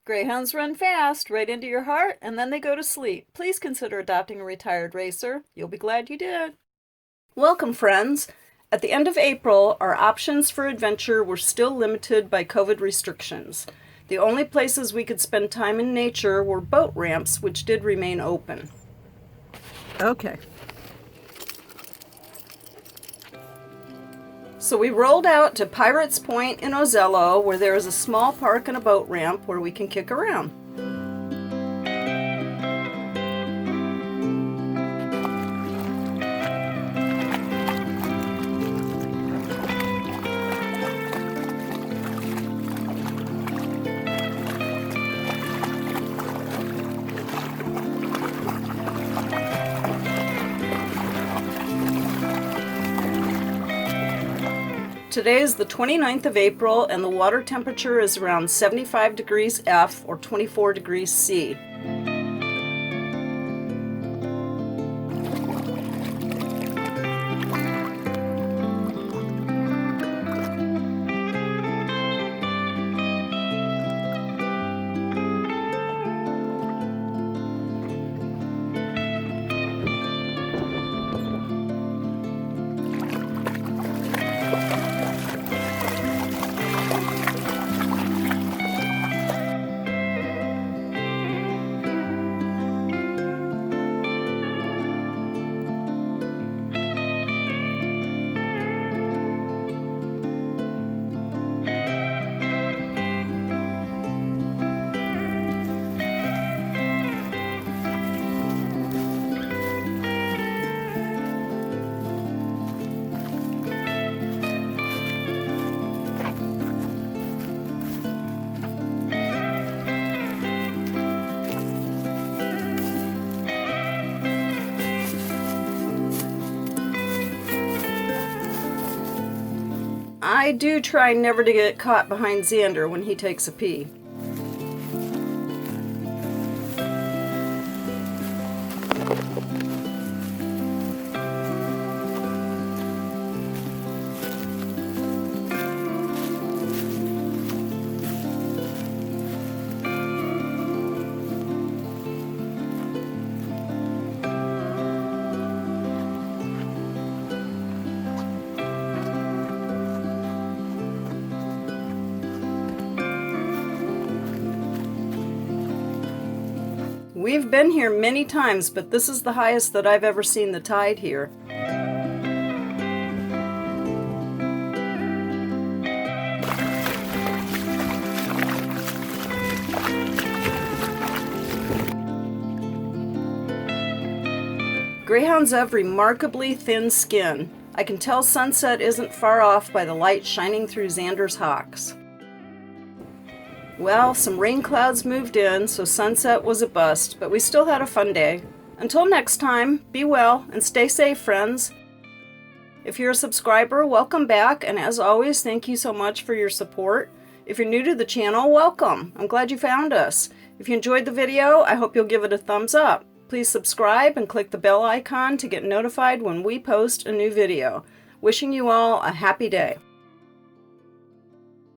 Greyhounds run fast, right into your heart, and then they go to sleep. Please consider adopting a retired racer. You'll be glad you did. Welcome, friends. At the end of April, our options for adventure were still limited by COVID restrictions. The only places we could spend time in nature were boat ramps, which did remain open. Okay. So we rolled out to Pirates Point in Ozello, where there is a small park and a boat ramp where we can kick around. Today is the 29th of April and the water temperature is around 75 degrees F or 24 degrees C. I do try never to get caught behind Xander when he takes a pee. We've been here many times, but this is the highest that I've ever seen the tide here. Greyhounds have remarkably thin skin. I can tell sunset isn't far off by the light shining through Xander's hocks. Well, some rain clouds moved in, so sunset was a bust, but we still had a fun day. Until next time, be well and stay safe, friends. If you're a subscriber, welcome back, and as always, thank you so much for your support. If you're new to the channel, welcome. I'm glad you found us. If you enjoyed the video, I hope you'll give it a thumbs up. Please subscribe and click the bell icon to get notified when we post a new video. Wishing you all a happy day.